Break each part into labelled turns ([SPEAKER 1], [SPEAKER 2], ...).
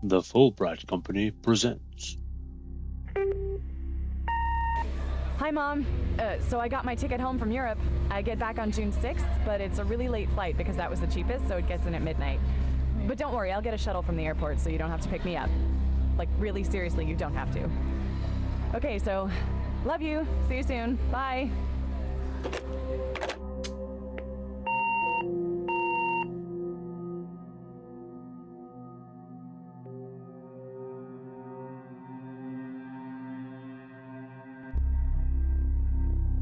[SPEAKER 1] The Fulbright Company presents.
[SPEAKER 2] Hi, Mom. So I got my ticket home from Europe. I get back on June 6th, but it's a really late flight because that was the cheapest, so it gets in at midnight. But don't worry, I'll get a shuttle from the airport so you don't have to pick me up. Like, really seriously, you don't have to. Okay, so love you. See you soon. Bye.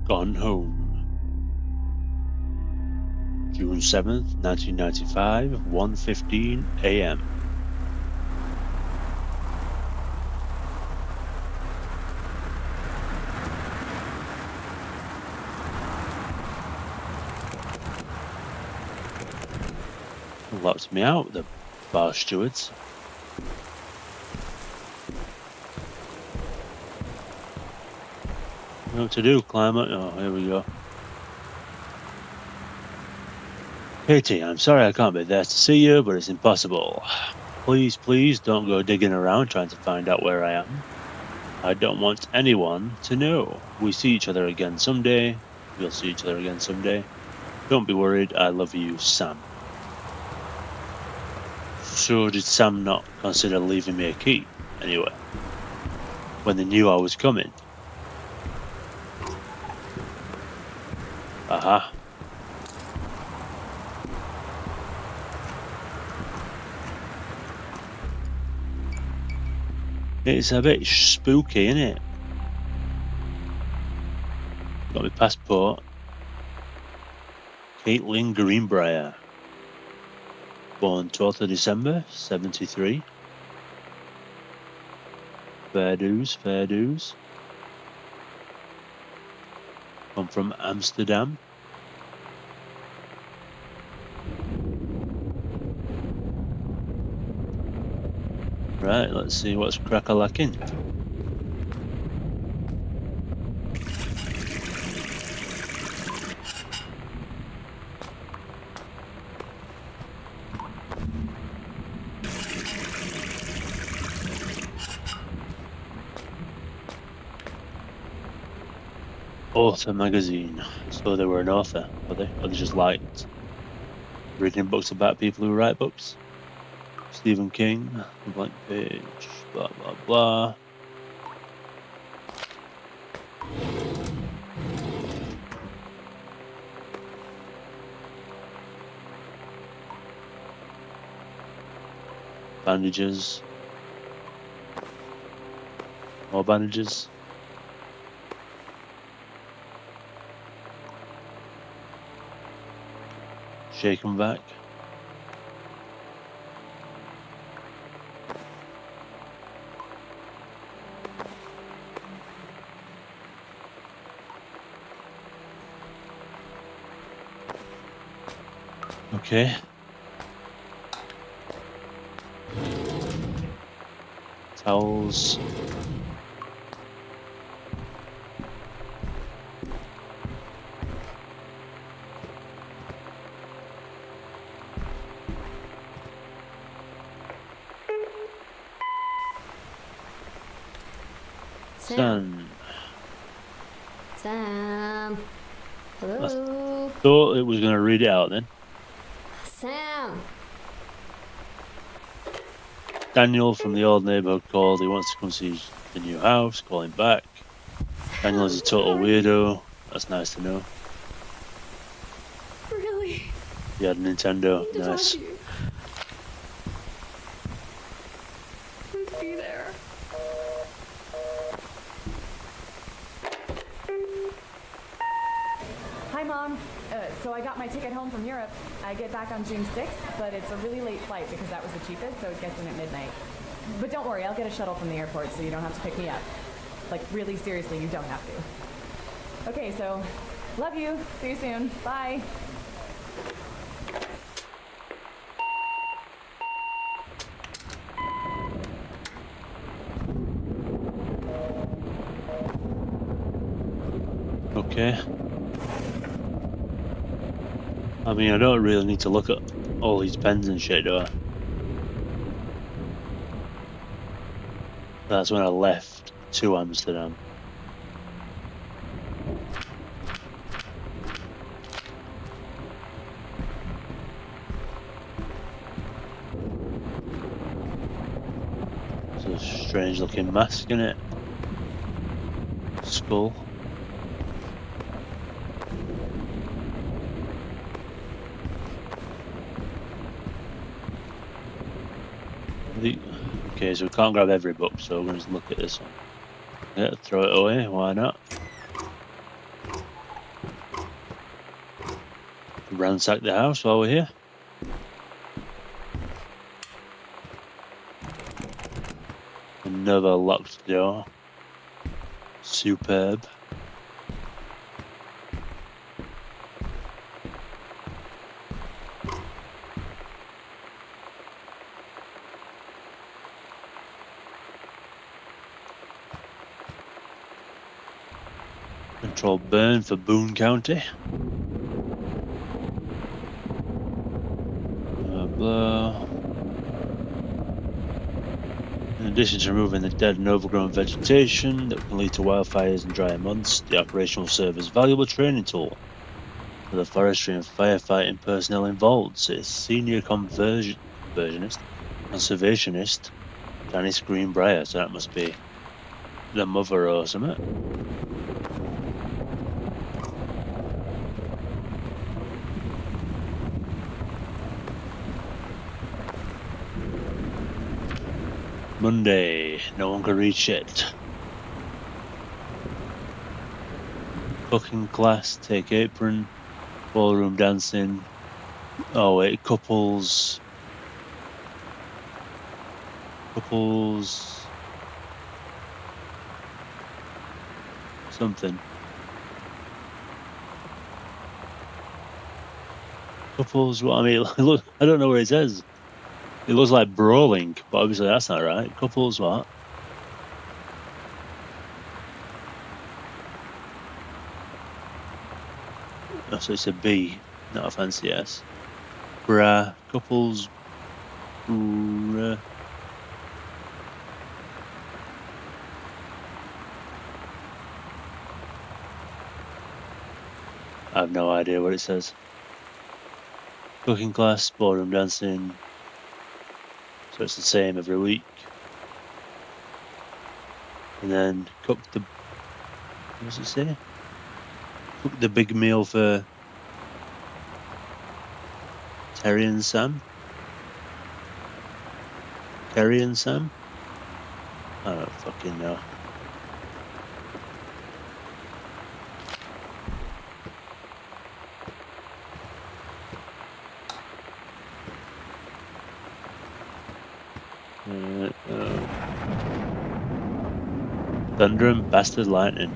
[SPEAKER 1] Gone Home. June 7th, 1995, 1:15 a.m. Locked me out, the bar stewards. You know what to do, climber? Oh, here we go. Katie, I'm sorry I can't be there to see you, but it's impossible. Please don't go digging around trying to find out where I am. I don't want anyone to know. We see each other again someday. We'll see each other again someday. Don't be worried. I love you, Sam. So did Sam not consider leaving me a key, anyway, when they knew I was coming? Aha. It's a bit spooky, isn't it? Got my passport. Caitlin Greenbrier. Born 12th of December, 73. Fair dues. Come from Amsterdam. Right, let's see what's crack-a-lacking. Author magazine. So they were an author, were they? Or they just liked reading books about people who write books? Stephen King, The Blank Page, blah blah blah. Bandages. More bandages. Shake 'em back. Okay. Towels. Sun.
[SPEAKER 3] Sam. Hello.
[SPEAKER 1] Thought it was going to read it out then.
[SPEAKER 3] Sam.
[SPEAKER 1] Daniel from the old neighborhood called. He wants to come see the new house. Call him back. Daniel is a total weirdo. That's nice to know.
[SPEAKER 3] Really?
[SPEAKER 1] He had a Nintendo.
[SPEAKER 3] I need to
[SPEAKER 1] Nice.
[SPEAKER 3] talk to you. I need to be there.
[SPEAKER 2] Hi, Mom. So I got my ticket home from Europe. I get back on June 6th, but it's a really late flight because that was the cheapest, so it gets in at midnight. But don't worry, I'll get a shuttle from the airport so you don't have to pick me up. Like, really seriously, you don't have to. Okay, so love you. See you soon. Bye.
[SPEAKER 1] Okay. I mean, I don't really need to look at all these pens and shit, do I? That's when I left to Amsterdam. It's a strange looking mask in it. Skull. Okay, so we can't grab every book, so we're going to look at this one. Yeah, throw it away, why not? Ransack the house while we're here. Another locked door. Superb. Control burn for Boone County. Blah. In addition to removing the dead and overgrown vegetation that can lead to wildfires in drier months, the operation will serve as a valuable training tool for the forestry and firefighting personnel involved, says senior conservationist, Janice Greenbrier. So that must be the mother or something. Monday, no one can reach it. Cooking class, take apron, ballroom dancing. Oh wait, couples. Something. Couples, what I mean, look, I don't know what it says. It looks like brawling, but obviously that's not right. Couples, what? Oh, so it's a B, not a fancy S. Bra, couples, bra. I have no idea what it says. Cooking class, ballroom dancing. So it's the same every week. And then cook the, what does it say? Cook the big meal for Terry and Sam. Terry and Sam? I don't fucking know. Thunder and bastard lightning.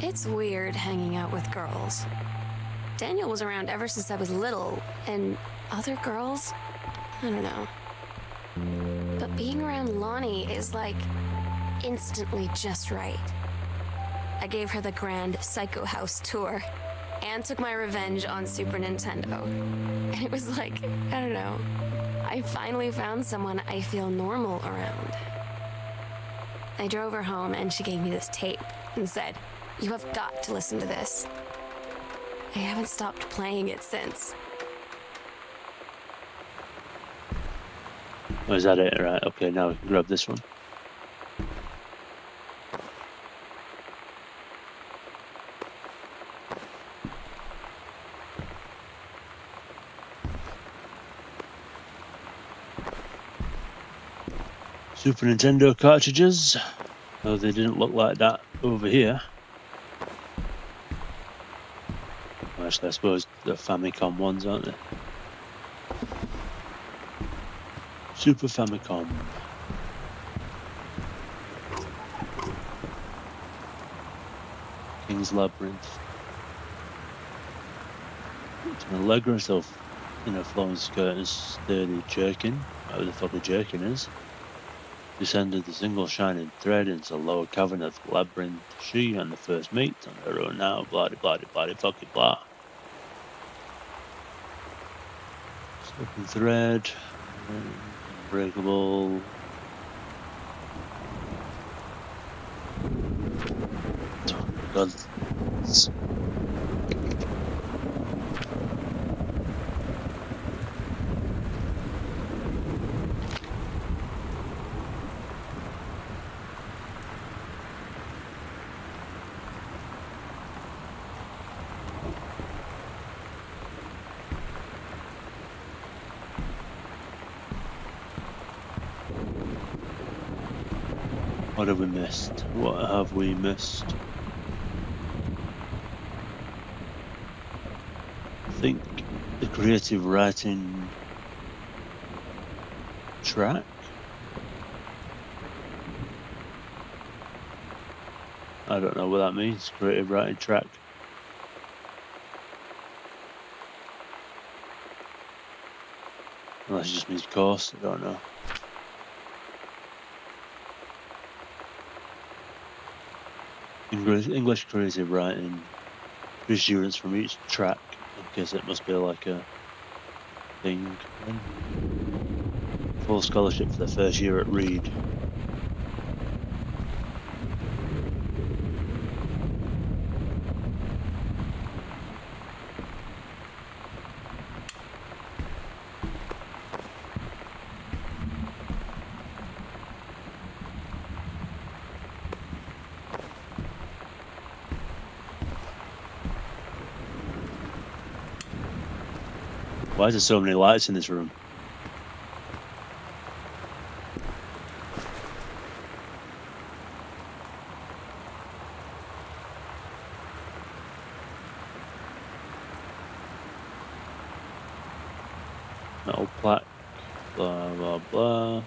[SPEAKER 3] It's weird hanging out with girls. Daniel was around ever since I was little, and other girls? I don't know. But being around Lonnie is like instantly just right. I gave her the grand Psycho House tour and took my revenge on Super Nintendo. And it was like, I don't know, I finally found someone I feel normal around. I drove her home and she gave me this tape and said, "You have got to listen to this." I haven't stopped playing it since.
[SPEAKER 1] Oh, is that it? Right, okay, now we can grab this one. Super Nintendo cartridges, though they didn't look like that over here. Well, actually, I suppose the Famicom ones, aren't they? Super Famicom. King's Labyrinth. It's an Allegra herself in a flowing skirt and sturdy jerkin. Whatever the fuck a jerkin is. Descended the single shining thread into the lower cavern of the labyrinth. She and the first mate on their own now, blah blah blah blah fucking blah. Open thread. Unbreakable. God. What have we missed? What have we missed? I think the creative writing track. I don't know what that means, creative writing track. Unless it just means course, I don't know. English creative writing, 3 students from each track. I guess it must be like a thing. Full scholarship for the first year at Reed. Why is there so many lights in this room? Metal plaque, blah blah blah.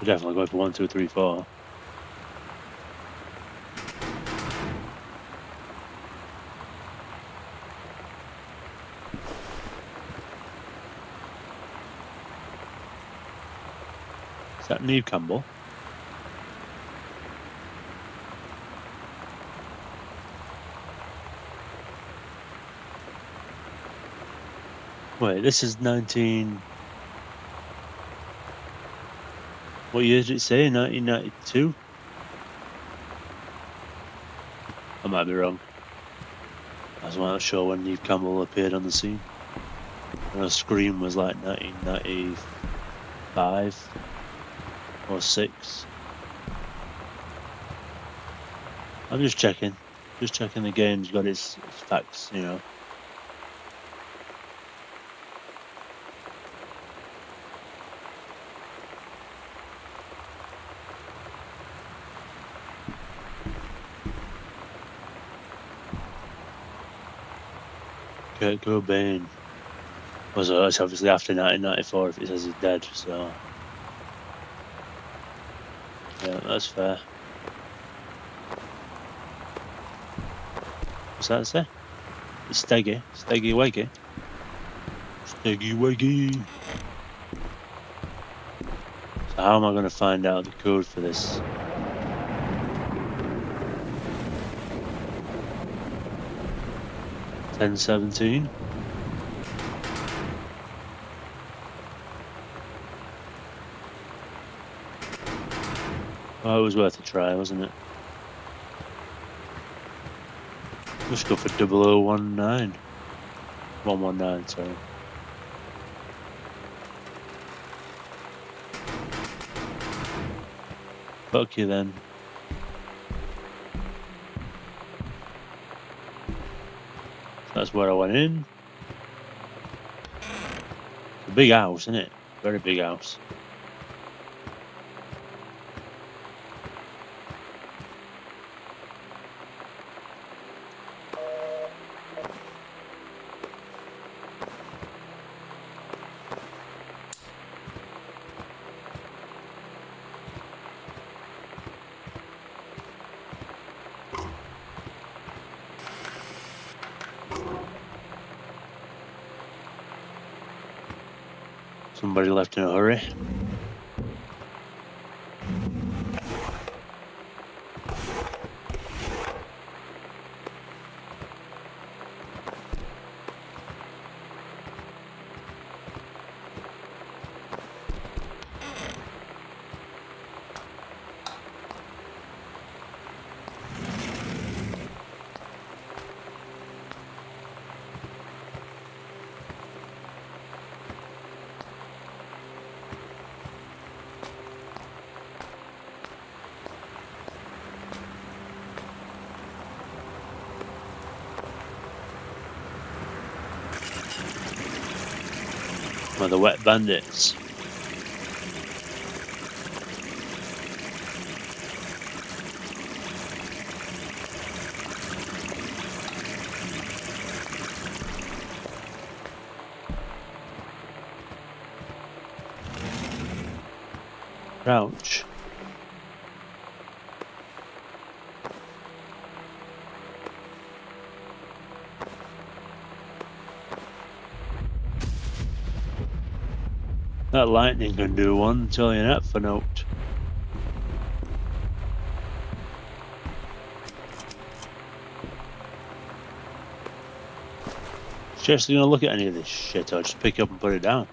[SPEAKER 1] We're definitely going for 1, 2, 3, 4. Is that Neve Campbell? Wait, this is 19... What year did it say? 1992? I might be wrong. I was not sure when Neve Campbell appeared on the scene. And Scream was like 1995 or 6. I'm just checking. Just checking the game's got its facts, you know. Kurt Cobain was it's obviously after 1994 if it says he's dead, so yeah, that's fair. What's that say? It's Steggy Weggy. Steggy Weggy. So how am I going to find out the code for this? $10.17. Oh, it was worth a try, wasn't it? Let's go for 0019. 119, sorry. Fuck you then. That's where I went in. It's a big house, isn't it? Very big house. Somebody left in a hurry. One of the wet bandits. Crouch. That lightning can do one, tell you that for note. Seriously gonna look at any of this shit, I'll just pick it up and put it down.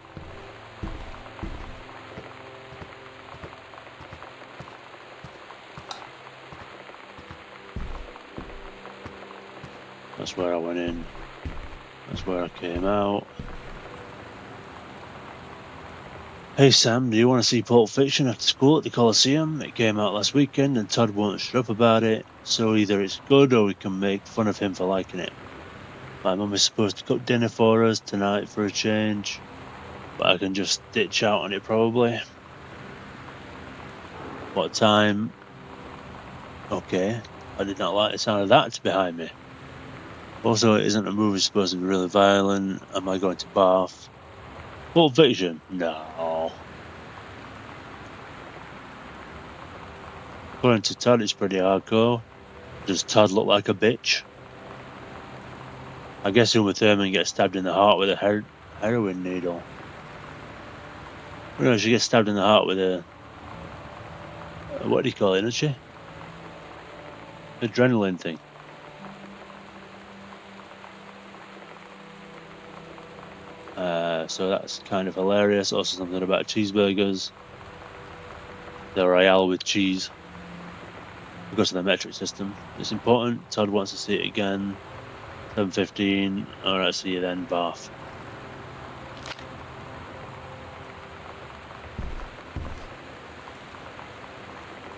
[SPEAKER 1] That's where I went in. That's where I came out. Hey Sam, do you want to see Pulp Fiction after school at the Coliseum? It came out last weekend and Todd won't shut up about it, so either it's good or we can make fun of him for liking it. My mum is supposed to cook dinner for us tonight for a change, but I can just ditch out on it probably. What time? Okay, I did not like the sound of that behind me. Also, isn't a movie supposed to be really violent? Am I going to barf? Pulp Fiction? No. According to Todd, it's pretty hardcore. Does Todd look like a bitch? I guess Uma Thurman gets stabbed in the heart with a heroin needle. No, she gets stabbed in the heart with a... what do you call it, isn't she? Adrenaline thing. So that's kind of hilarious. Also something about cheeseburgers. The Royale with cheese. Because of the metric system. It's important. Todd wants to see it again. 7:15. Alright, see you then, Bath.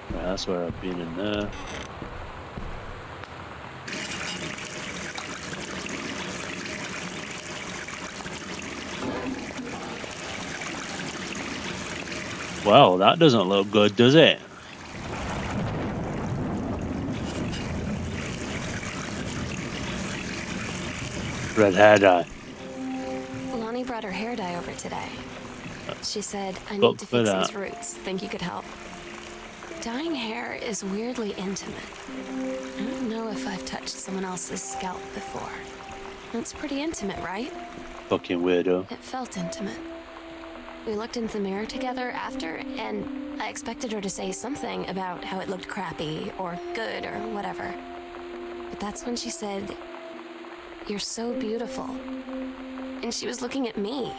[SPEAKER 1] Right, that's where I've been in there. Well, that doesn't look good, does it? Red hair dye.
[SPEAKER 3] Lonnie brought her hair dye over today. She said, I
[SPEAKER 1] Look
[SPEAKER 3] need to
[SPEAKER 1] for
[SPEAKER 3] fix
[SPEAKER 1] that.
[SPEAKER 3] these roots. Think you could help? Dyeing hair is weirdly intimate. I don't know if I've touched someone else's scalp before. That's pretty intimate, right?
[SPEAKER 1] Fucking weirdo.
[SPEAKER 3] It felt intimate. We looked into the mirror together after, and I expected her to say something about how it looked crappy or good or whatever. But that's when she said, "You're so beautiful." And she was looking at me.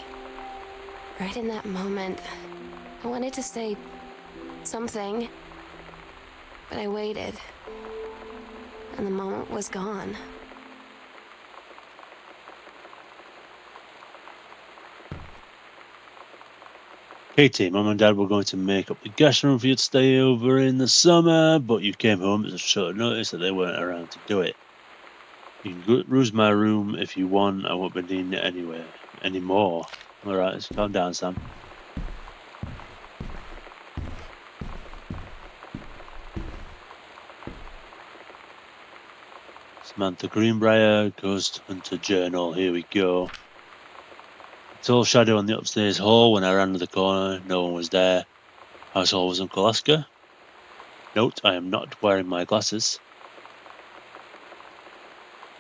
[SPEAKER 3] Right in that moment, I wanted to say something, but I waited. And the moment was gone.
[SPEAKER 1] Katie, Mum and Dad were going to make up the guest room for you to stay over in the summer, but you came home at short notice that they weren't around to do it. You can use my room if you want. I won't be needing it anymore. Alright, let's calm down, Sam. Samantha Greenbrier, Ghost Hunter Journal. Here we go. Tall shadow on the upstairs hall. When I ran to the corner, no one was there. Household was Uncle Oscar. Note, I am not wearing my glasses.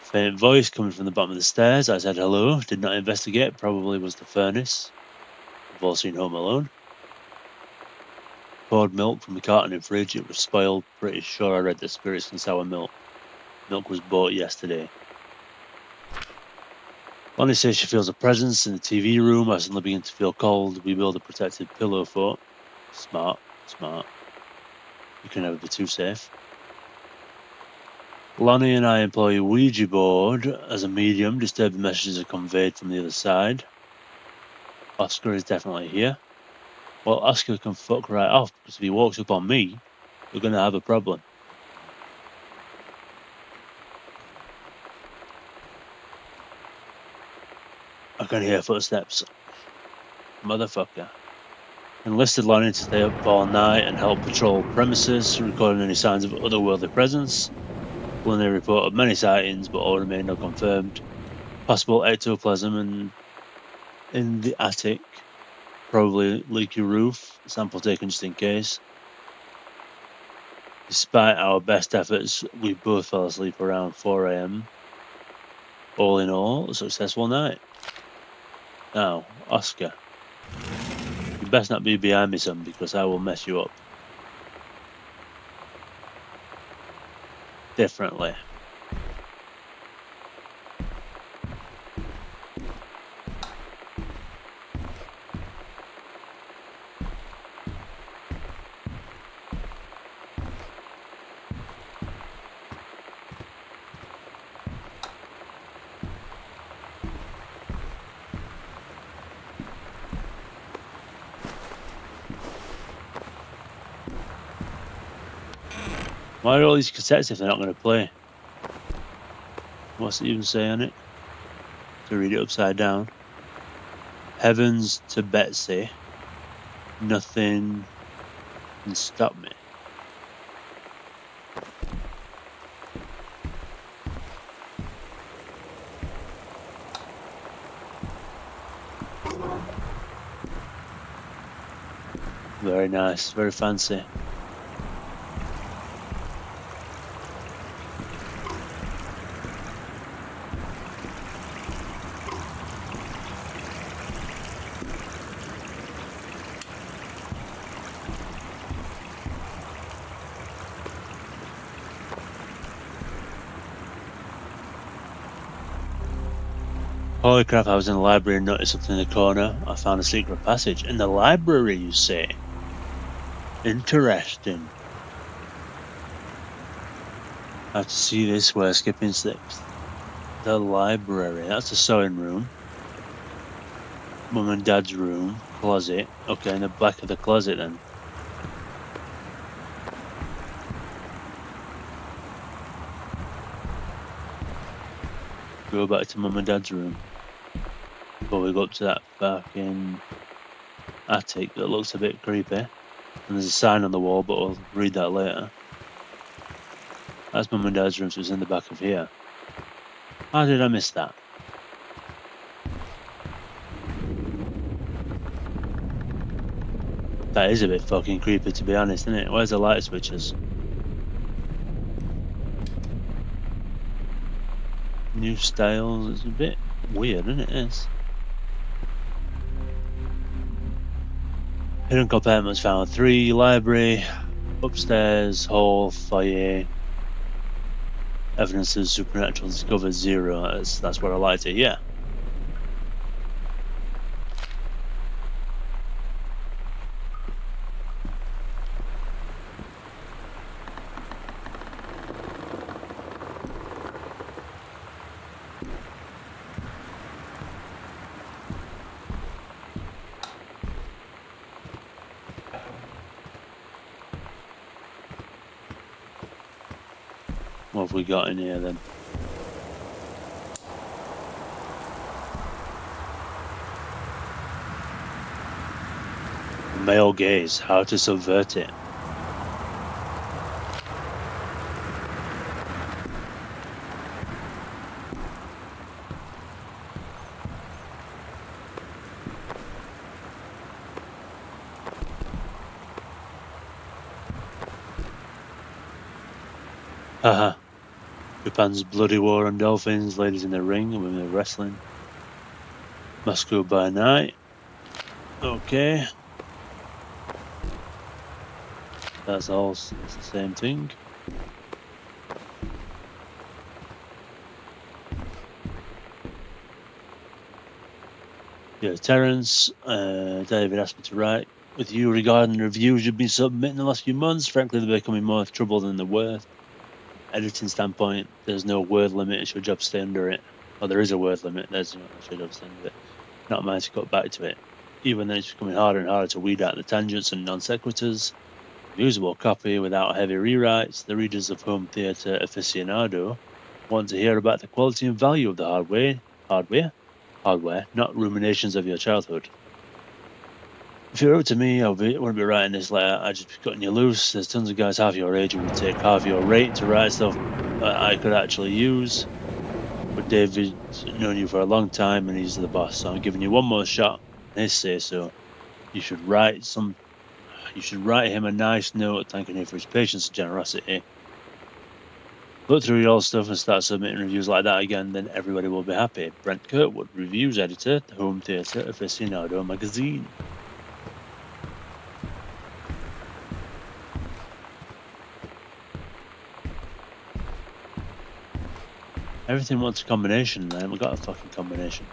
[SPEAKER 1] Faint voice coming from the bottom of the stairs. I said hello. Did not investigate. Probably was the furnace. We've all seen Home Alone. Poured milk from the carton in the fridge. It was spoiled. Pretty sure I read the spirits and sour milk. Milk was bought yesterday. Lonnie says she feels a presence in the TV room. I suddenly begin to feel cold. We build a protected pillow fort. Smart. You can never be too safe. Lonnie and I employ a Ouija board as a medium. Disturbing messages are conveyed from the other side. Oscar is definitely here. Well, Oscar can fuck right off, because if he walks up on me, we're going to have a problem. I can hear footsteps. Motherfucker. Enlisted Lonnie to stay up all night and help patrol premises, recording any signs of otherworldly presence. Lonnie reported many sightings, but all remain unconfirmed. Possible ectoplasm and in the attic. Probably leaky roof. Sample taken just in case. Despite our best efforts, we both fell asleep around 4 AM. All in all, a successful night. Now, Oscar, you best not be behind me, son, because I will mess you up. Differently. Why are all these cassettes if they're not going to play? What's it even say on it? To read it upside down. Heavens to Betsy. Nothing can stop me. Very nice, very fancy. Holy crap, I was in the library and noticed something in the corner. I found a secret passage. In the library, you say? Interesting. I have to see this where skipping 6th. The library. That's the sewing room. Mum and Dad's room. Closet. Okay, in the back of the closet then. Go back to Mum and Dad's room. Before we go up to that fucking attic that looks a bit creepy. And there's a sign on the wall, but we'll read that later. That's Mum and Dad's room, so it's in the back of here. How did I miss that? That is a bit fucking creepy, to be honest, isn't it? Where's the light switches? New styles. It's a bit weird, isn't it? It's hidden compartments found 3, library, upstairs, hall, foyer. Evidence of supernatural discovered 0. That's what I liked it, yeah. What have we got in here then? Male gaze, how to subvert it. Haha. Japan's bloody war on dolphins, ladies in the ring, women in wrestling. Moscow by night. Okay. That's all. It's the same thing. Yeah, Terence. David asked me to write with you regarding the reviews you've been submitting the last few months. Frankly, they're becoming more trouble than they're worth. Editing standpoint, there's no word limit. It's your job to stay under it. Well, there is a word limit. There's your job to stay under it. Not mine to cut back to it. Even then, it's becoming harder and harder to weed out the tangents and non sequiturs. Usable copy without heavy rewrites. The readers of Home Theatre Aficionado want to hear about the quality and value of the hardware, not ruminations of your childhood. If it were up to me, I wouldn't be writing this letter. I'd just be cutting you loose. There's tons of guys half your age who would take half your rate to write stuff that I could actually use. But David's known you for a long time and he's the boss, so I'm giving you one more shot. His say so. You should write him a nice note thanking him for his patience and generosity. Look through your old stuff and start submitting reviews like that again, then everybody will be happy. Brent Kirkwood, reviews editor, the Home Theatre Aficionado magazine. Everything wants a combination, then we got a fucking combination.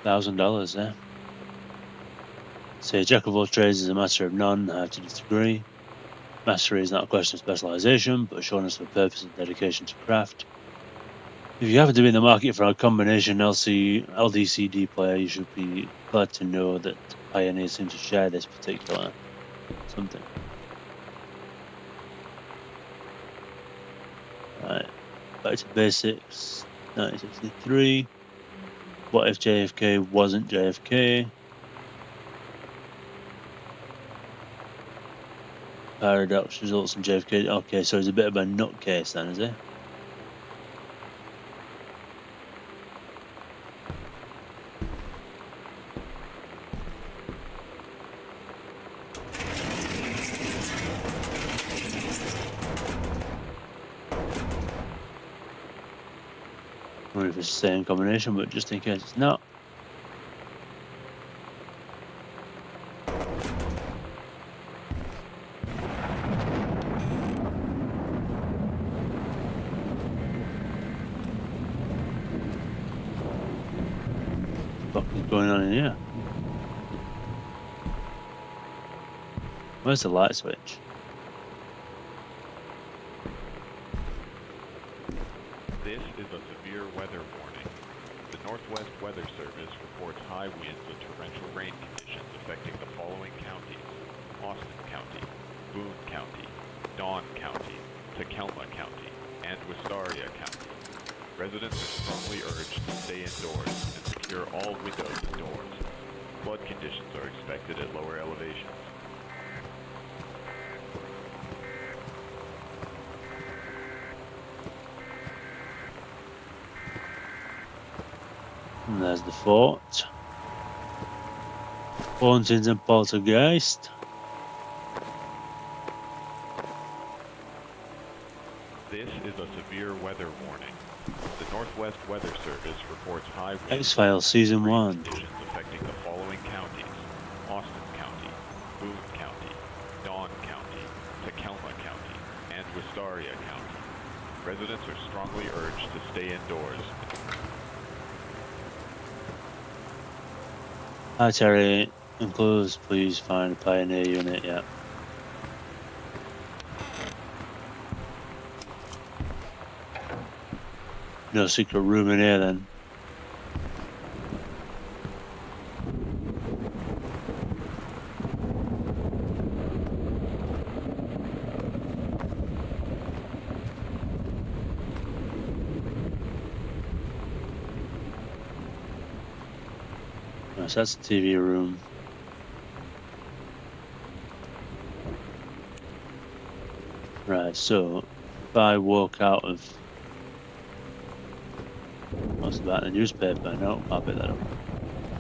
[SPEAKER 1] $1,000, eh? Say jack of all trades is a master of none. I have to disagree. Mastery is not a question of specialization, but assurance for purpose and dedication to craft. If you happen to be in the market for a combination LDCD player, you should be glad to know that Pioneer seems to share this particular something. Right, back to basics. 1963. What if JFK wasn't JFK? Paradox results in JFK. Okay, so he's a bit of a nutcase then, is he? I wonder if it's the same combination, but just in case it's not. What the fuck is going on in here? Where's the light switch?
[SPEAKER 4] This is a severe weather warning. The Northwest Weather Service reports high winds and torrential rain conditions affecting the following counties: Austin County, Boone County, Dawn County, Tacoma County, and Wistaria County. Residents are strongly urged to stay indoors and secure all windows and doors. Flood conditions are expected at lower elevations.
[SPEAKER 1] And there's the fort. Hauntings and poltergeist.
[SPEAKER 4] This is a severe weather warning. The Northwest Weather Service reports high winds
[SPEAKER 1] X-Files Season 1.
[SPEAKER 4] conditions affecting the following counties: Austin County, Boone County, Dawn County, Tacoma County, and Wistaria County. Residents are strongly urged to stay indoors.
[SPEAKER 1] Hi Terry, enclosed, please find a Pioneer unit, yeah. No secret room in here then. So that's the TV room. Right, so if I walk out of what's about the newspaper, no, I'll pick that up.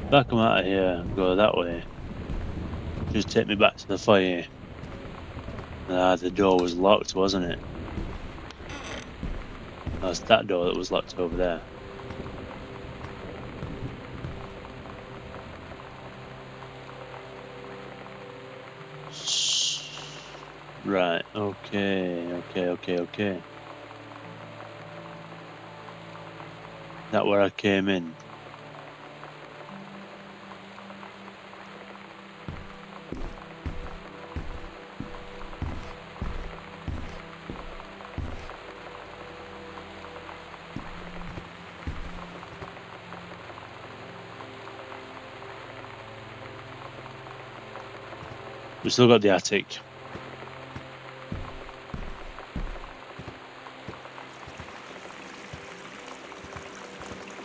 [SPEAKER 1] If I come out of here and go that way, just take me back to the fire. Ah, the door was locked, wasn't it? That's that door that was locked over there. Right, okay. That where I came in. We still got the attic.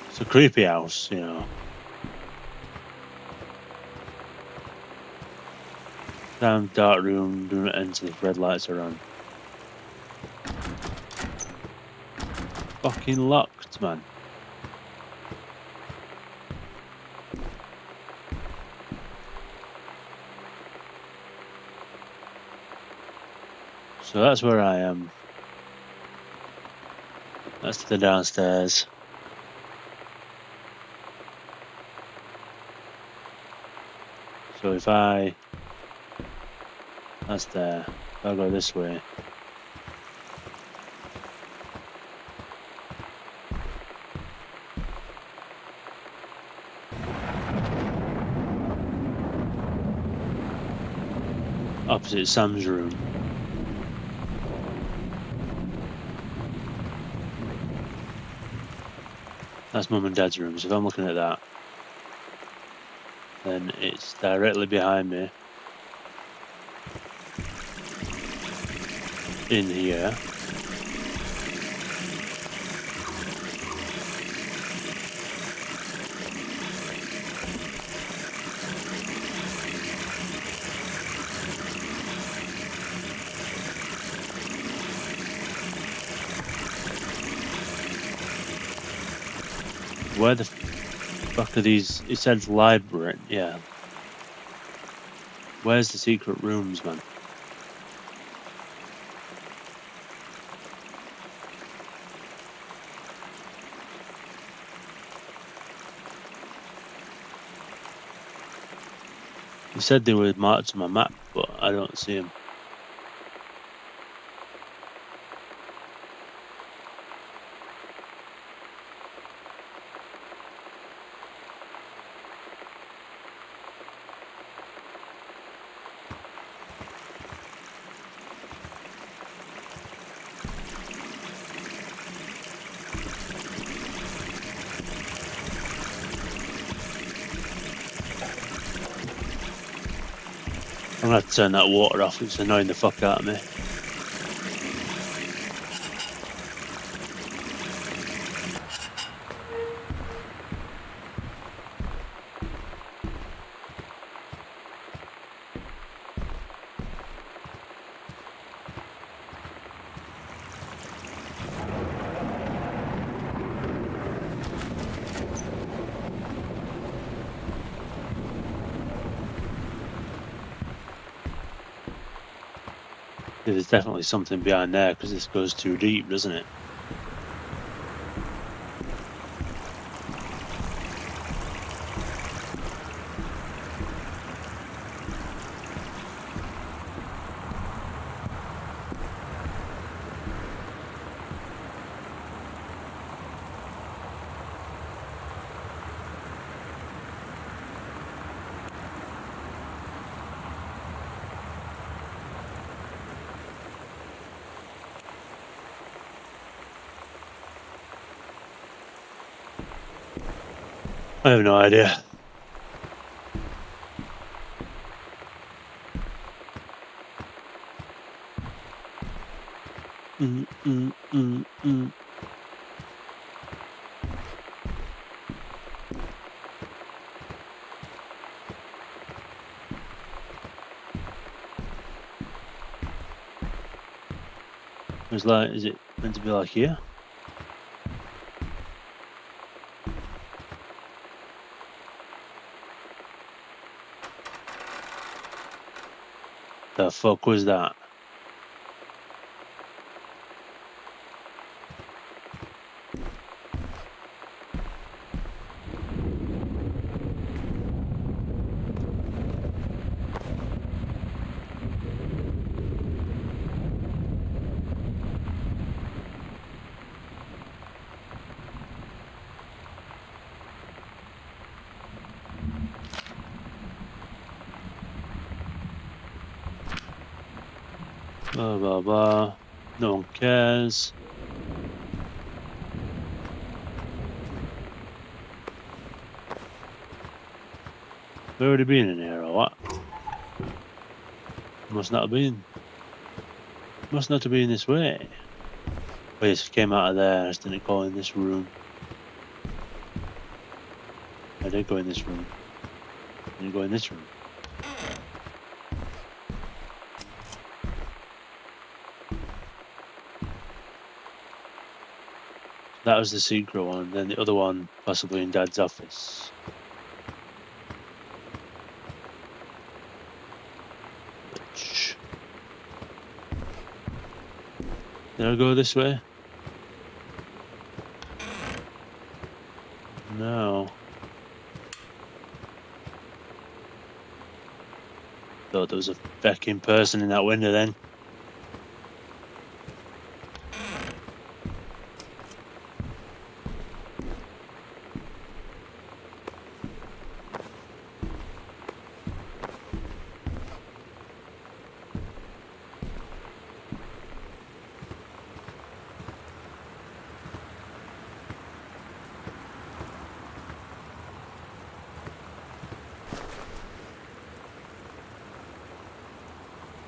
[SPEAKER 1] It's a creepy house, you know. Damn dark room, do not enter if red lights are on. Fucking locked, man. So that's where I am. That's the downstairs. So if I... That's there. If I go this way. Opposite Sam's room. That's Mum and Dad's room, so if I'm looking at that, then it's directly behind me. In here. Where the fuck are these? It says library, yeah. Where's the secret rooms, man? You said they were marked on my map, but I don't see them. I'm gonna have to turn that water off, it's annoying the fuck out of me. There's definitely something behind there because this goes too deep, doesn't it? I have no idea. It's like, is it meant to be like here? The fuck was that? Blah blah blah. No one cares. We've already been in here or what? Must not have been. Must not have been this way. Wait, if it came out of there, I just didn't go in this room. I did go in this room. I didn't go in this room. That was the secret one, then the other one possibly in Dad's office. Which... Did I go this way? No. Thought there was a fucking person in that window then.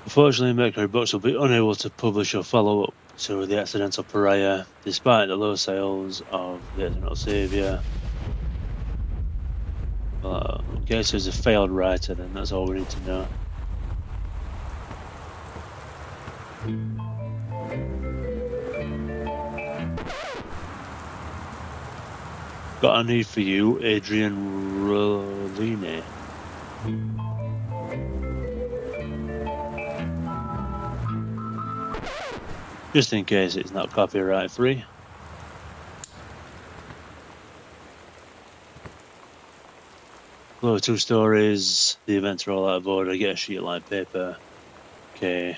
[SPEAKER 1] Unfortunately, Mercury Books will be unable to publish or follow up to The Accidental Pariah, despite the low sales of The Accidental Savior. Well, in case he's a failed writer, then that's all we need to know. Got a need for you, Adrian Rollini. Just in case it's not copyright free. Lower 2 stories, the events are all out of order, I get a sheet of light paper. Okay.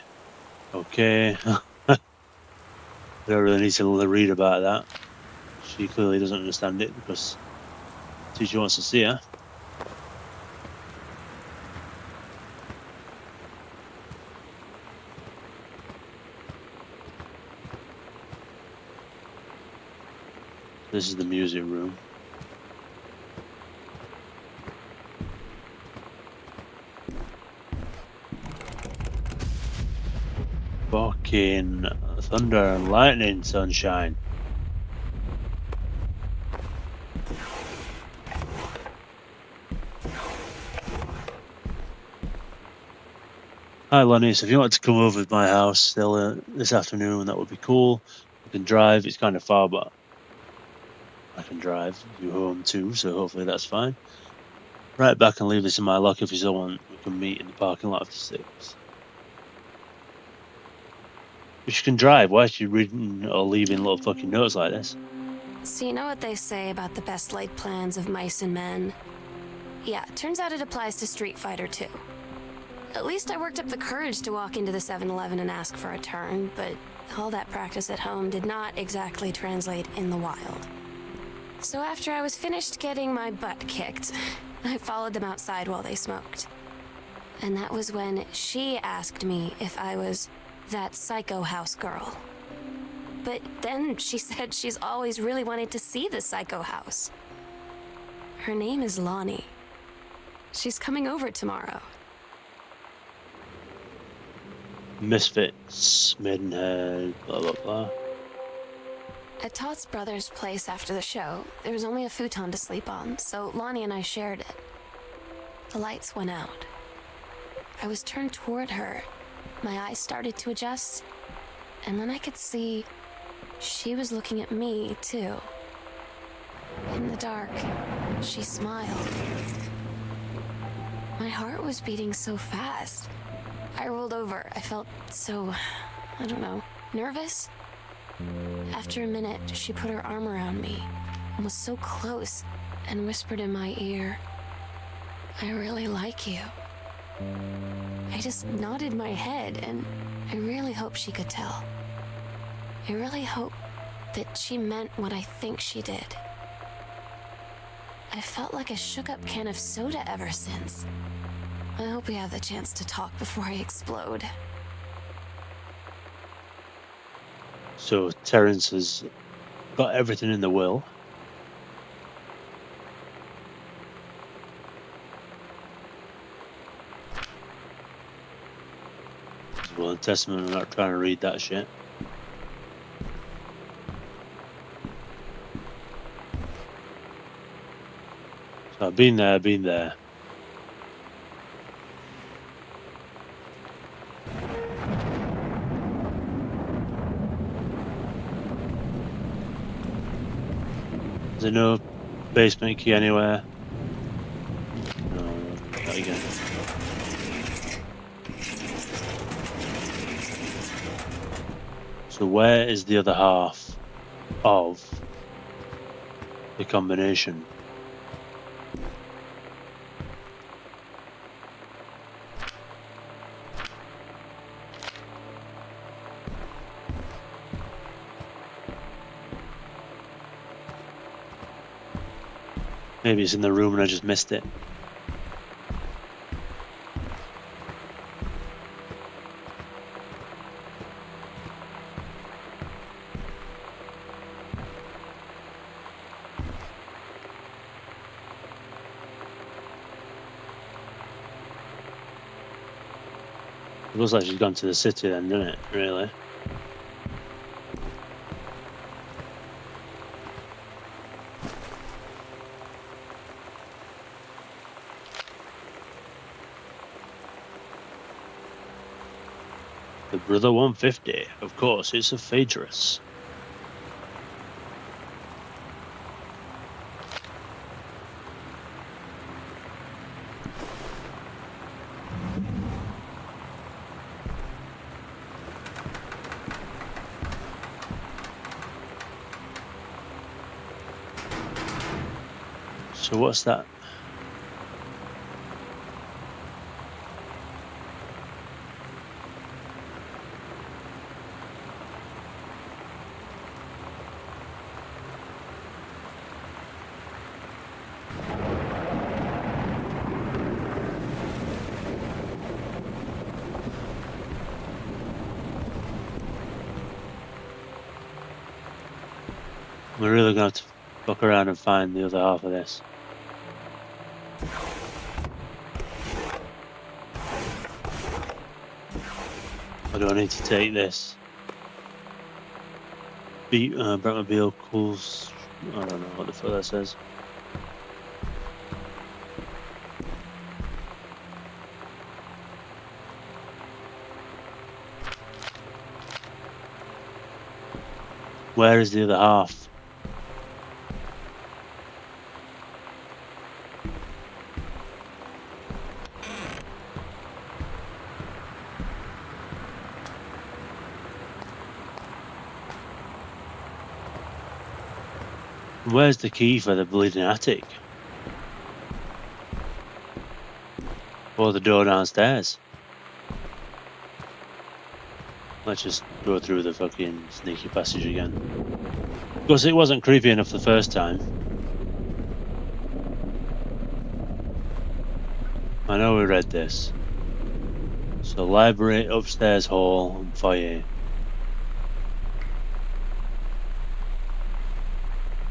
[SPEAKER 1] Okay. I don't really need to read about that. She clearly doesn't understand it because teacher wants to see her. This is the music room. Fucking thunder and lightning, sunshine. Hi Lonnie, so if you want to come over to my house still this afternoon, that would be cool. You can drive, it's kind of far, but I can drive you home too, so hopefully that's fine. Right back and leave this in my lock if you still want. We can meet in the parking lot after 6. If she can drive, why is she reading or leaving little fucking notes like this?
[SPEAKER 3] So you know what they say about the best laid plans of mice and men? Yeah, turns out it applies to Street Fighter too. At least I worked up the courage to walk into the 7-Eleven and ask for a turn, but all that practice at home did not exactly translate in the wild. So after I was finished getting my butt kicked, I followed them outside while they smoked. And that was when she asked me if I was that psycho house girl. But then she said she's always really wanted to see the psycho house. Her name is Lonnie. She's coming over tomorrow.
[SPEAKER 1] Misfits, Maidenhead, blah blah blah.
[SPEAKER 3] At Todd's brother's place after the show, there was only a futon to sleep on, so Lonnie and I shared it. The lights went out. I was turned toward her. My eyes started to adjust, and then I could see she was looking at me, too. In the dark, she smiled. My heart was beating so fast. I rolled over. I felt so, I don't know, nervous. After a minute, she put her arm around me and was so close and whispered in my ear, "I really like you." I just nodded my head, and I really hope she could tell. I really hope that she meant what I think she did. I felt like a shook-up can of soda ever since. I hope we have the chance to talk before I explode.
[SPEAKER 1] So Terence has got everything in the will. Well, in Testament, I'm not trying to read that shit. So I've been there. Is there no basement key anywhere? No, not again. So where is the other half of the combination? Maybe it's in the room and I just missed it. It looks like she's gone to the city then, doesn't it? Really? The Brother 150. Of course, it's a Phaedrus. So what's that? We're really going to have to fuck around and find the other half of this. I don't need to take this. Bratmobile cools. I don't know what the fuck that says. Where is the other half? Where's the key for the bleeding attic? Or the door downstairs? Let's just go through the fucking sneaky passage again. Because it wasn't creepy enough the first time. I know we read this. So library, upstairs hall, and foyer.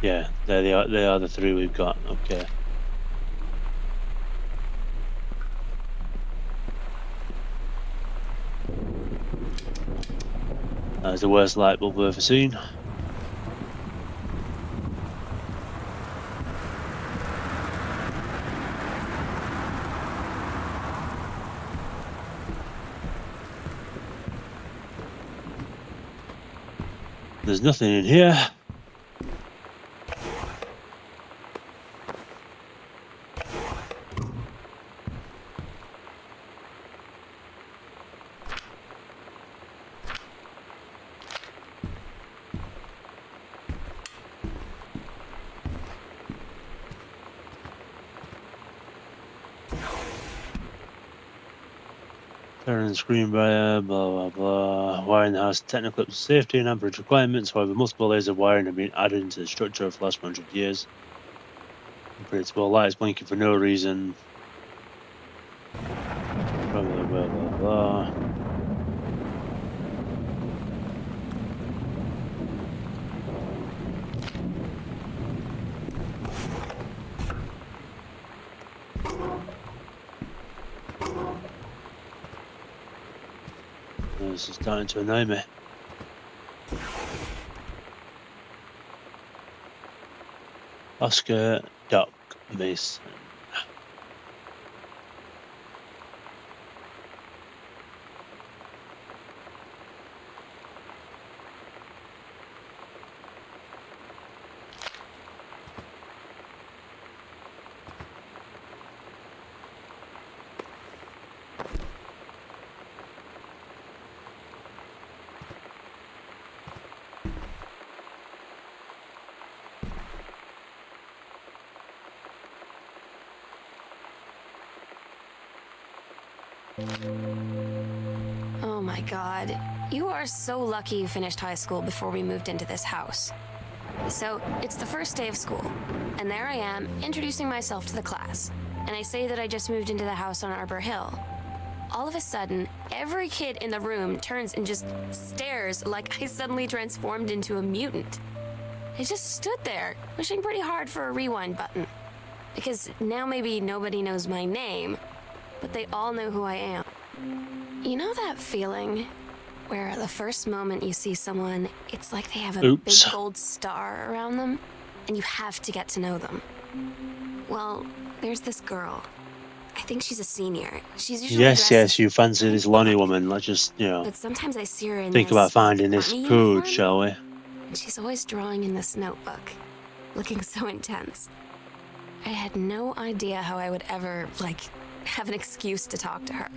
[SPEAKER 1] Yeah, there they are. They are the three we've got. Okay. That's the worst light bulb we've ever seen. There's nothing in here. Turn the screen by blah blah blah. Wiring the house technical up to safety and average requirements. However, multiple layers of wiring have been added into the structure for the last 100 years. Unpredictable lights blinking for no reason. Blah blah blah blah blah. This is starting to annoy me. Oscar Doc Mason.
[SPEAKER 3] Oh my god. You are so lucky you finished high school before we moved into this house. So, it's the first day of school, and there I am, introducing myself to the class. And I say that I just moved into the house on Arbor Hill. All of a sudden, every kid in the room turns and just stares like I suddenly transformed into a mutant. I just stood there, wishing pretty hard for a rewind button. Because now maybe nobody knows my name, but they all know who I am. You know that feeling where the first moment you see someone, it's like they have a
[SPEAKER 1] Oops.
[SPEAKER 3] big gold star around them, and you have to get to know them? Well, there's this girl. I think she's a senior. She's usually
[SPEAKER 1] Yes,
[SPEAKER 3] dressed
[SPEAKER 1] yes, you fancy this Lonnie woman. Let's just,
[SPEAKER 3] but sometimes I see her in
[SPEAKER 1] think
[SPEAKER 3] this
[SPEAKER 1] about finding this
[SPEAKER 3] army
[SPEAKER 1] code,
[SPEAKER 3] uniform,
[SPEAKER 1] shall we?
[SPEAKER 3] and she's always drawing in this notebook, looking so intense. I had no idea how I would ever, have an excuse to talk to her.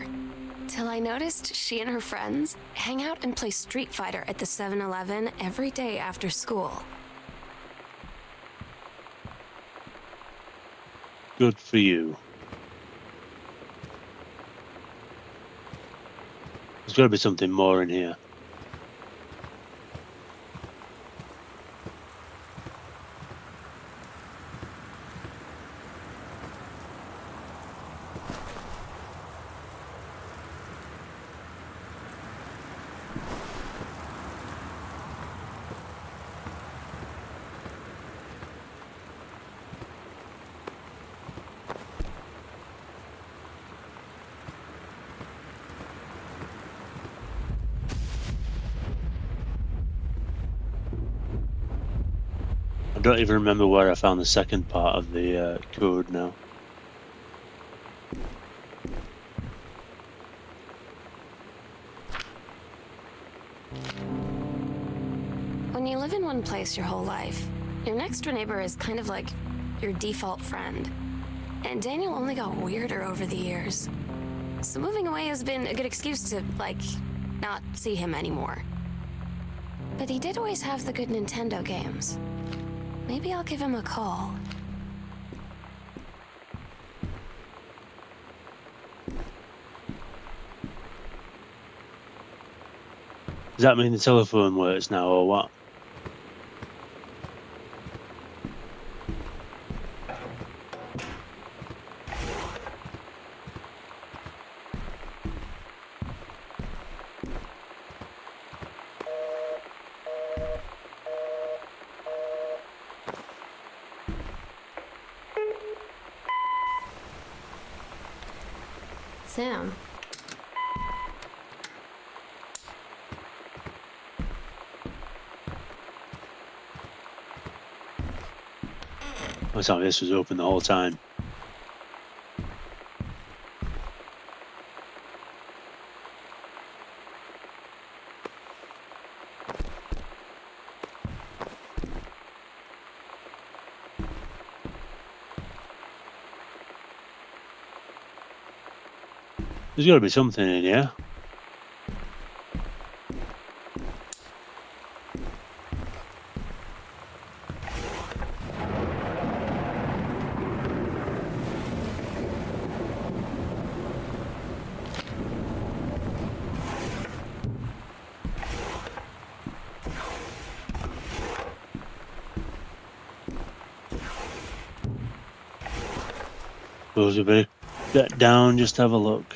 [SPEAKER 3] Till I noticed she and her friends hang out and play Street Fighter at the 7-Eleven every day after school.
[SPEAKER 1] Good for you. There's got to be something more in here. I don't even remember where I found the second part of the code now.
[SPEAKER 3] When you live in one place your whole life, your next door neighbor is kind of like your default friend. And Daniel only got weirder over the years. So moving away has been a good excuse to, not see him anymore. But he did always have the good Nintendo games. Maybe I'll give him a call.
[SPEAKER 1] Does that mean the telephone works now, or what?
[SPEAKER 3] Sam.
[SPEAKER 1] I thought this was open the whole time. There's got to be something in here. Suppose we better get down, just have a look.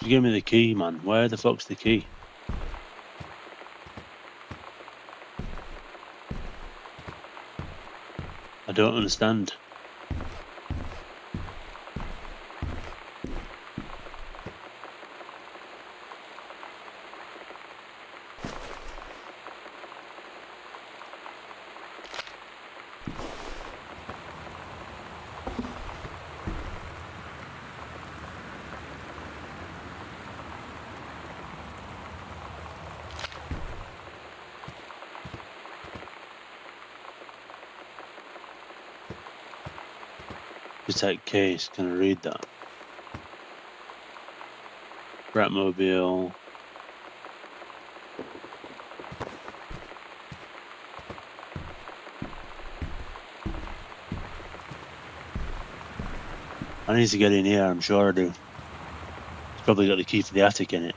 [SPEAKER 1] Just give me the key, man. Where the fuck's the key? I don't understand. Protect case, can I read that? Bratmobile. I need to get in here, I'm sure I do. It's probably got the key to the attic in it.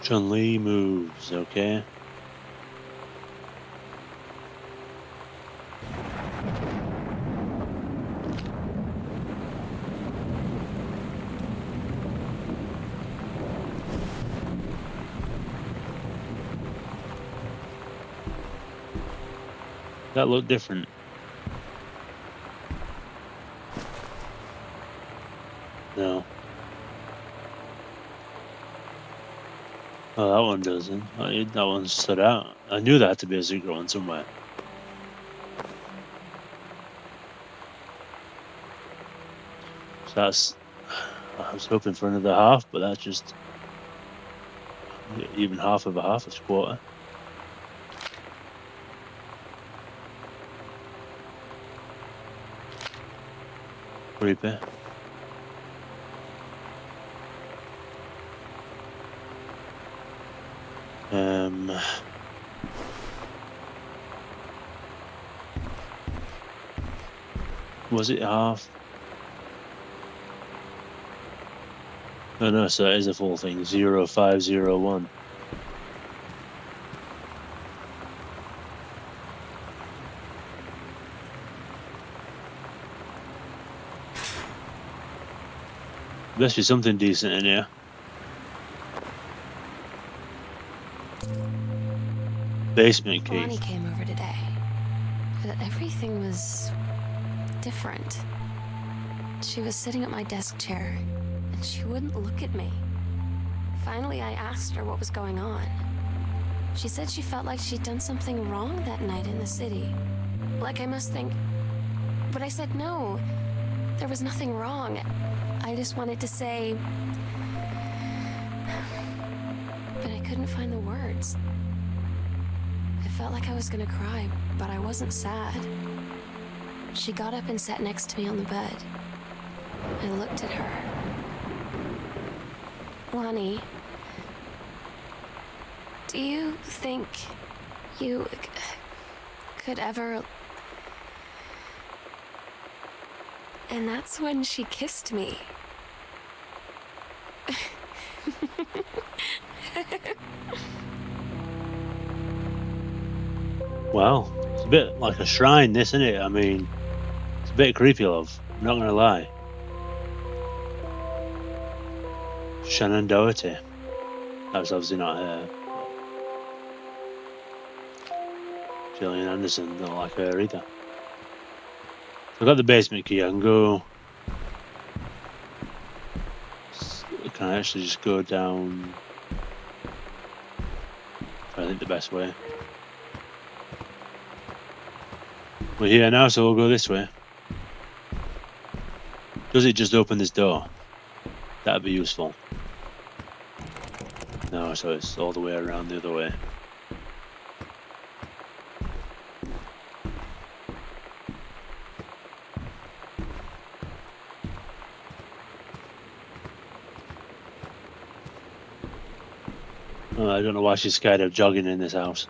[SPEAKER 1] Chun-Li moves, okay. That looked different. No. Oh, that one doesn't. That one stood out. I knew that had to be a secret one somewhere. So that's... I was hoping for another half, but that's just... even half of a half is quarter. Creepy. Was it half? Oh no, so it is a full thing. 0501. Must be something decent in here. basement key.
[SPEAKER 3] Lonnie came over today. But everything was different. She was sitting at my desk chair, and she wouldn't look at me. Finally, I asked her what was going on. She said she felt like she'd done something wrong that night in the city. Like I must think... But I said no. There was nothing wrong. I just wanted to say... But I couldn't find the words. I felt like I was gonna cry, but I wasn't sad. She got up and sat next to me on the bed. I looked at her. Lonnie, do you think you could ever... And that's when she kissed me.
[SPEAKER 1] Wow, it's a bit like a shrine, this, isn't it? I mean, it's a bit creepy, love. I'm not gonna lie. Shannon Doherty. That was obviously not her. Gillian Anderson, don't like her either. I've got the basement key. I can go. Can I actually just go down? I think the best way. We're here now, so we'll go this way. Does it just open this door? That'd be useful. No, so it's all the way around the other way. Oh, I don't know why she's scared of jogging in this house.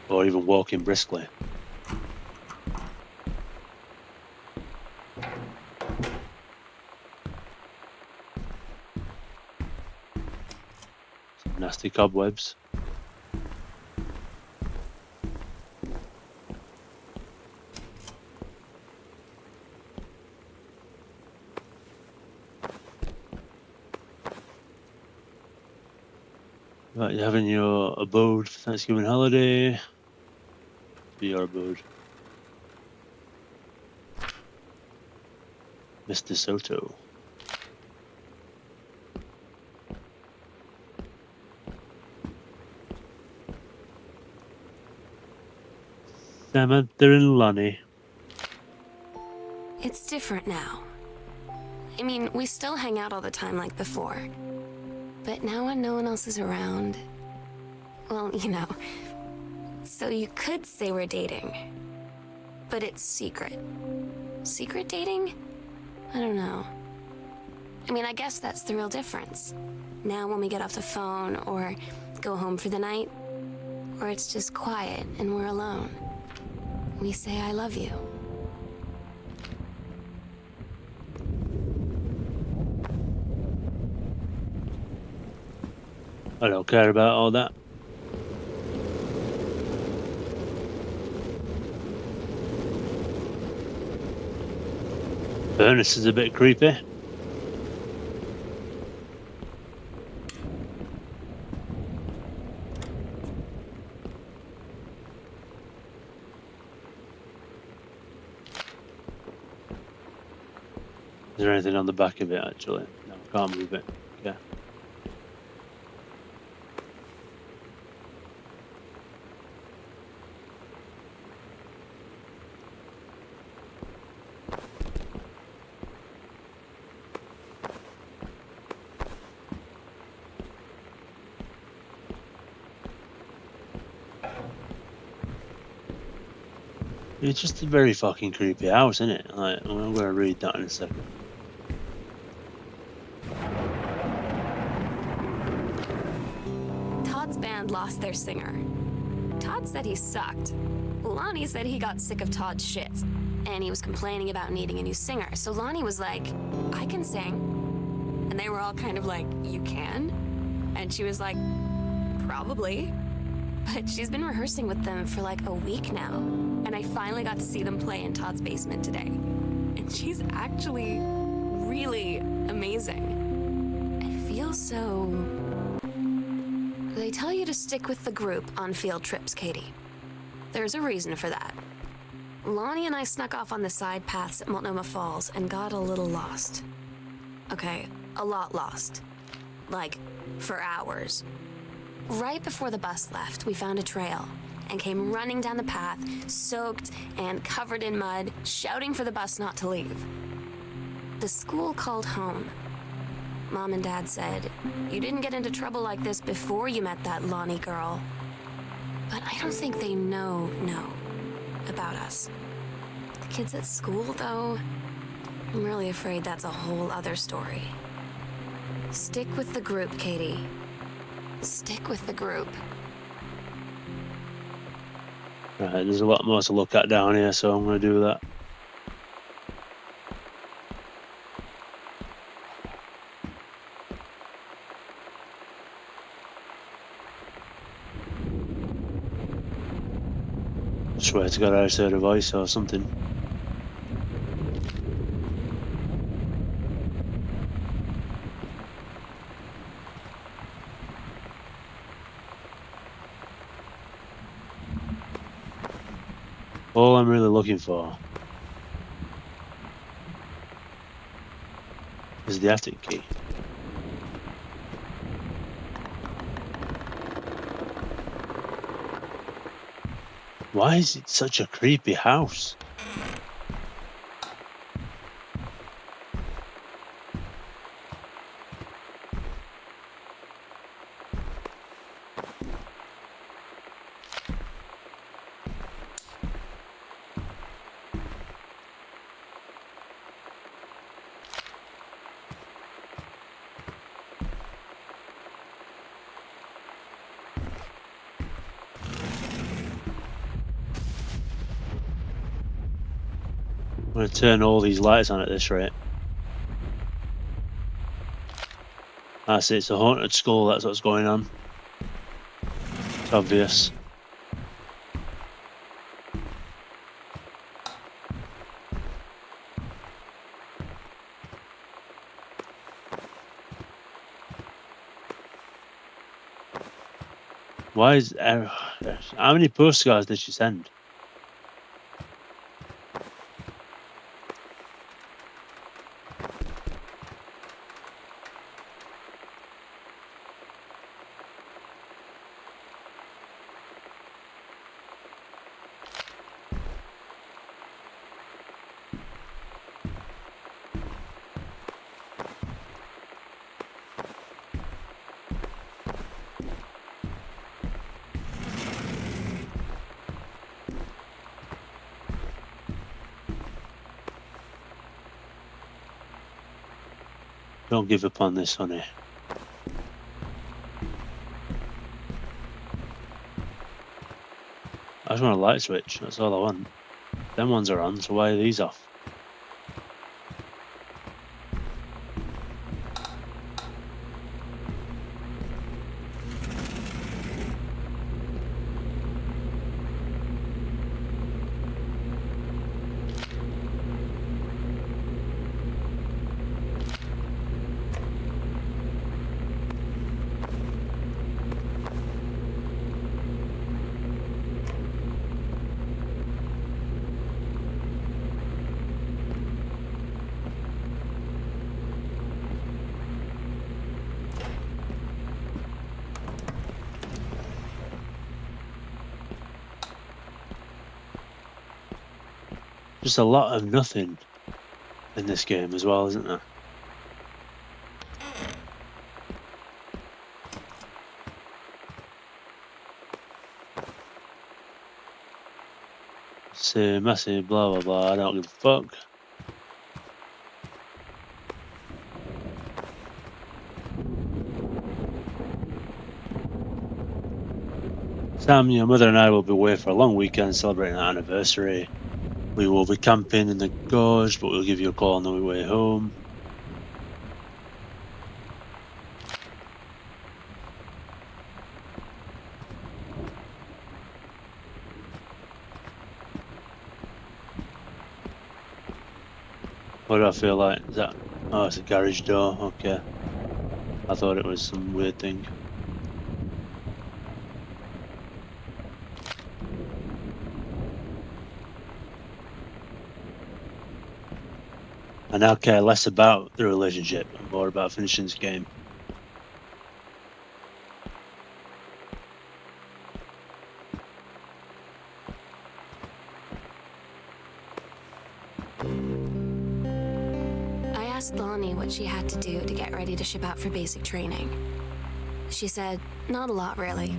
[SPEAKER 1] Or even walking briskly. Some nasty cobwebs. Right, you're having your abode for Thanksgiving holiday. Be your abode. Mr. Soto. Samantha and Lonnie.
[SPEAKER 3] It's different now. I mean, we still hang out all the time like before. But now when no one else is around... Well, you know... So you could say we're dating. But it's secret. Secret dating? I don't know. I mean, I guess that's the real difference. Now when we get off the phone, or go home for the night, or it's just quiet and we're alone, we say I love you.
[SPEAKER 1] I don't care about all that. Furnace is a bit creepy. Is there anything on the back of it actually? No, I can't move it. Yeah. It's just a very fucking creepy house, isn't it? Like, I'm gonna read that in a second.
[SPEAKER 3] Todd's band lost their singer. Todd said he sucked. Lonnie said he got sick of Todd's shit, and he was complaining about needing a new singer. So Lonnie was like, I can sing. And they were all kind of like, you can? And she was like, probably. But she's been rehearsing with them for like a week now. And I finally got to see them play in Todd's basement today. And she's actually really amazing. I feel so They tell you to stick with the group on field trips, Katie. There's a reason for that. Lonnie and I snuck off on the side paths at Multnomah Falls and got a little lost. Okay, a lot lost. Like, for hours. Right before the bus left, we found a trail and came running down the path, soaked and covered in mud, shouting for the bus not to leave. The school called home. Mom and Dad said, "You didn't get into trouble like this before you met that Lonnie girl." But I don't think they know about us. The kids at school, though, I'm really afraid that's a whole other story. Stick with the group, Katie. Stick with the group.
[SPEAKER 1] Right, there's a lot more to look at down here, so I'm going to do that. I swear to God I just heard a voice or something. All I'm really looking for is the attic key. Why is it such a creepy house? I'm going to turn all these lights on at this rate. That's it, it's a haunted school, that's what's going on. It's obvious. Why is... how many postcards did she send? Don't give up on this, honey. I just want a light switch, that's all I want. Them ones are on, so why are these off? Just a lot of nothing in this game as well, isn't there? Say massive blah blah blah, I don't give a fuck. Sam, your mother and I will be away for a long weekend celebrating our anniversary. We will be camping in the gorge, but we'll give you a call on the way home. What do I feel like? Is that... oh, it's a garage door, okay. I thought it was some weird thing. I now care less about the relationship and more about finishing this game.
[SPEAKER 3] I asked Lonnie what she had to do to get ready to ship out for basic training. She said, not a lot, really.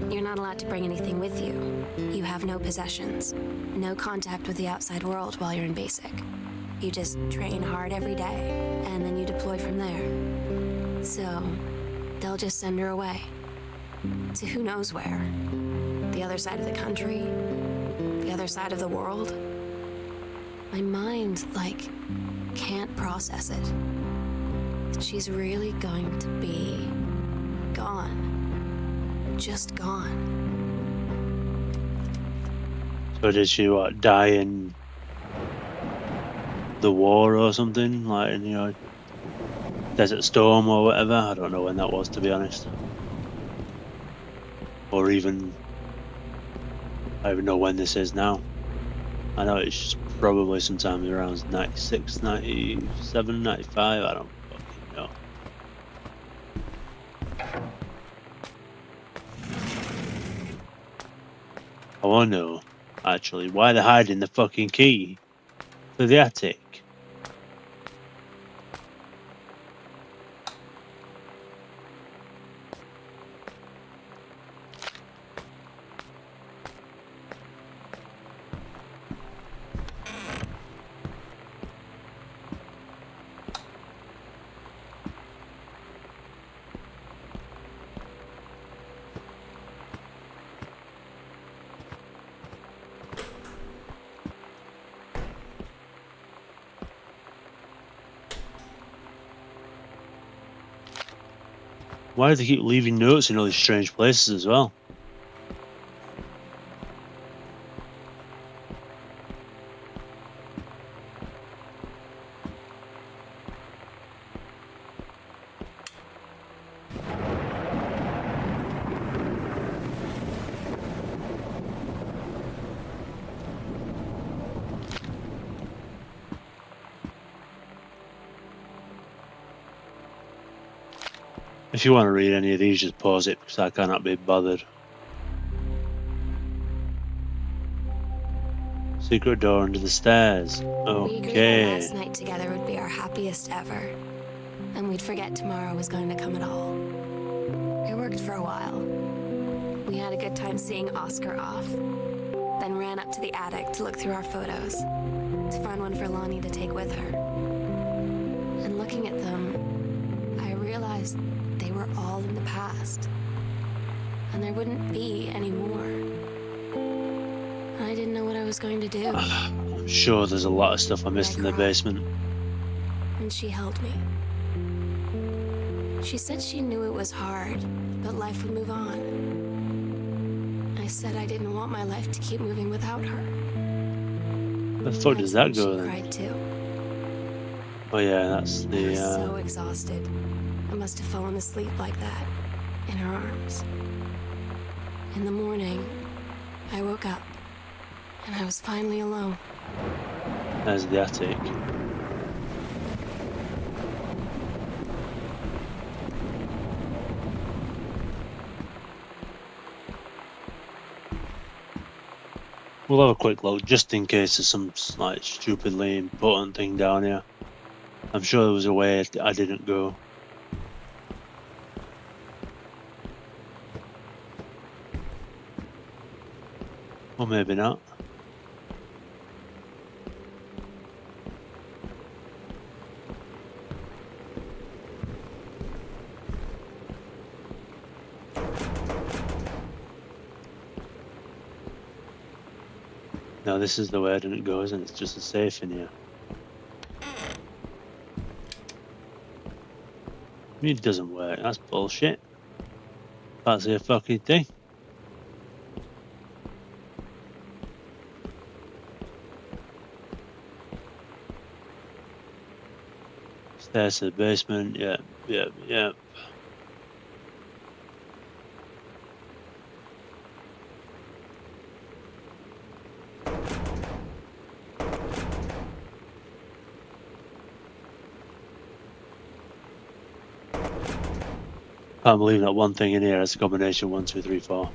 [SPEAKER 3] You're not allowed to bring anything with you. You have no possessions, no contact with the outside world while you're in basic. You just train hard every day, and then you deploy from there. So, they'll just send her away. To who knows where. The other side of the country? The other side of the world? My mind, can't process it. She's really going to be gone. Just gone.
[SPEAKER 1] So did she die in the war or something? Like, Desert Storm or whatever? I don't know when that was, to be honest. Or even, I don't even know when this is now. I know it's probably sometime around 96, 97, 95, I don't fucking know. I want to know, actually, why they're hiding the fucking key to the attic. Why do they keep leaving notes in all these strange places as well? If you want to read any of these, just pause it because I cannot be bothered. Secret door under the stairs.
[SPEAKER 3] We agreed our
[SPEAKER 1] Okay.
[SPEAKER 3] last night together would be our happiest ever. And we'd forget tomorrow was going to come at all. It worked for a while. We had a good time seeing Oscar off. Then ran up to the attic to look through our photos. To find one for Lonnie to take with her. And looking at them, I realized they were all in the past. And there wouldn't be any more. I didn't know what I was going to do.
[SPEAKER 1] I'm sure there's a lot of stuff I missed in the basement.
[SPEAKER 3] And she held me. She said she knew it was hard, but life would move on. I said I didn't want my life to keep moving without her.
[SPEAKER 1] Where the fuck does that go
[SPEAKER 3] She
[SPEAKER 1] then?
[SPEAKER 3] cried too.
[SPEAKER 1] Oh yeah, that's
[SPEAKER 3] I was so
[SPEAKER 1] the
[SPEAKER 3] exhausted. I must have fallen asleep like that, in her arms. In the morning, I woke up, and I was finally alone.
[SPEAKER 1] there's the attic. We'll have a quick look just in case there's some like stupidly important thing down here. I'm sure there was a way I didn't go. Or maybe not. No, this is the way I didn't go, isn't it? It's just a safe in here. I mean, it doesn't work. That's bullshit. Can't see a fucking thing. Stairs to the basement. Yep, yep, yep. Can't believe that one thing in here has a combination 1, 2, 3, 4.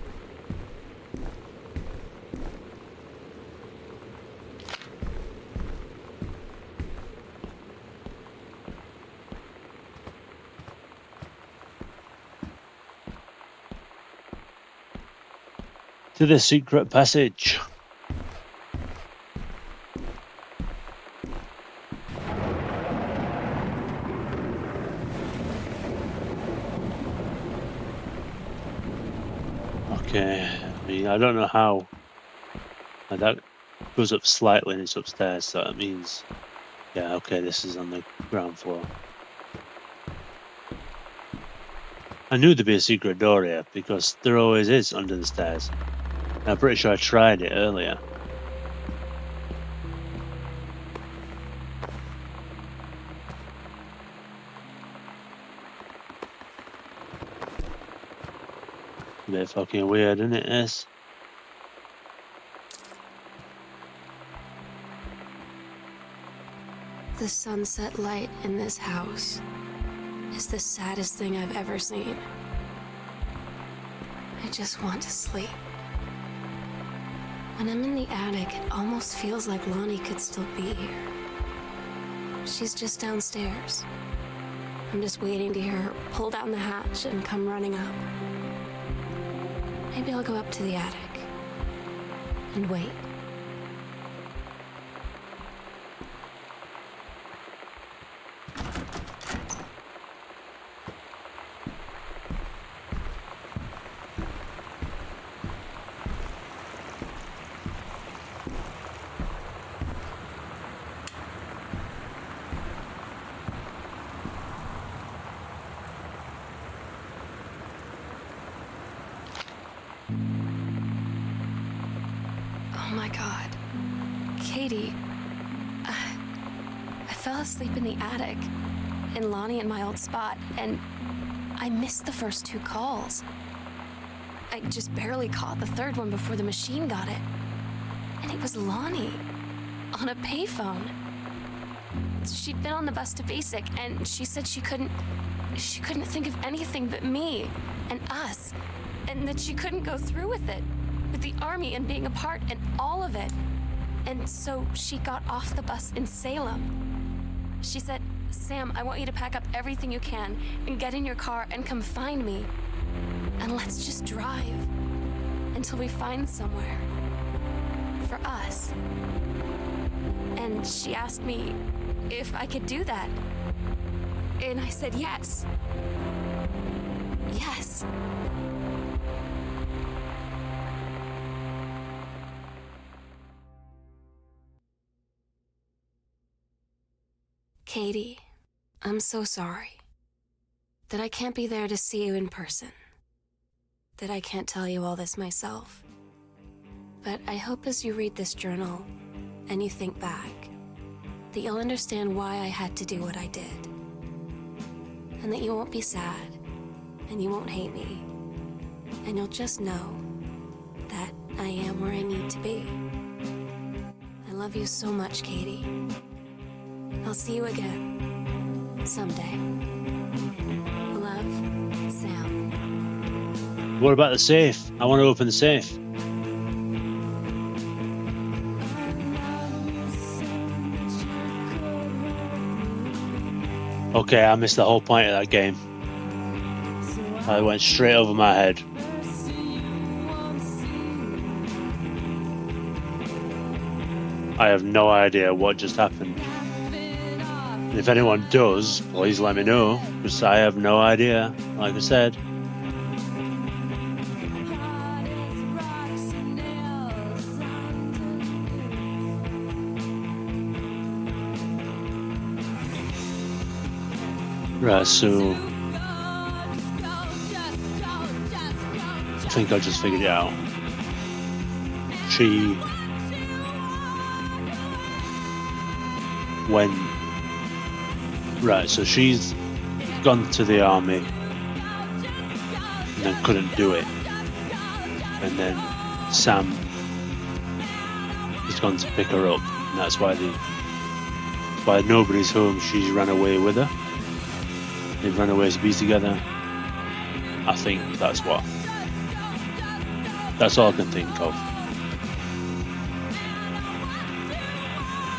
[SPEAKER 1] To the secret passage. Okay, I mean, I don't know how. And that goes up slightly and it's upstairs, so that means, yeah, okay, this is on the ground floor. I knew there'd be a secret door here because there always is under the stairs. I'm pretty sure I tried it earlier. A bit fucking weird, isn't it, this?
[SPEAKER 3] The sunset light in this house is the saddest thing I've ever seen. I just want to sleep. When I'm in the attic, it almost feels like Lonnie could still be here. She's just downstairs. I'm just waiting to hear her pull down the hatch and come running up. Maybe I'll go up to the attic and wait. Oh my God. Katie. I fell asleep in the attic, in Lonnie and my old spot, and I missed the first 2 calls. I just barely caught the third one before the machine got it. And it was Lonnie, on a payphone. She'd been on the bus to Basic, and she said she couldn't think of anything but me and us, and that she couldn't go through with it. With the army and being apart and all of it. And so she got off the bus in Salem. She said, "Sam, I want you to pack up everything you can and get in your car and come find me. And let's just drive until we find somewhere for us." And she asked me if I could do that. And I said yes. Yes. Katie, I'm so sorry that I can't be there to see you in person, that I can't tell you all this myself. But I hope as you read this journal and you think back, that you'll understand why I had to do what I did. And that you won't be sad, and you won't hate me, and you'll just know that I am where I need to be. I love you so much, Katie. I'll see you again someday. Love, Sam.
[SPEAKER 1] What about the safe? I want to open the safe. Okay, I missed the whole point of that game. I went straight over my head. I have no idea what just happened. And if anyone does, please let me know, because I have no idea, like I said. Right, so I think I just figured it out. She went right, so she's gone to the army and then couldn't do it, and then Sam has gone to pick her up, and that's why nobody's home. She's ran away with her. They've run away to be together. I think that's what. That's all I can think of.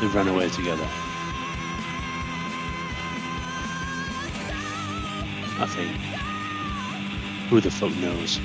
[SPEAKER 1] They ran away together. I think. Who the fuck knows?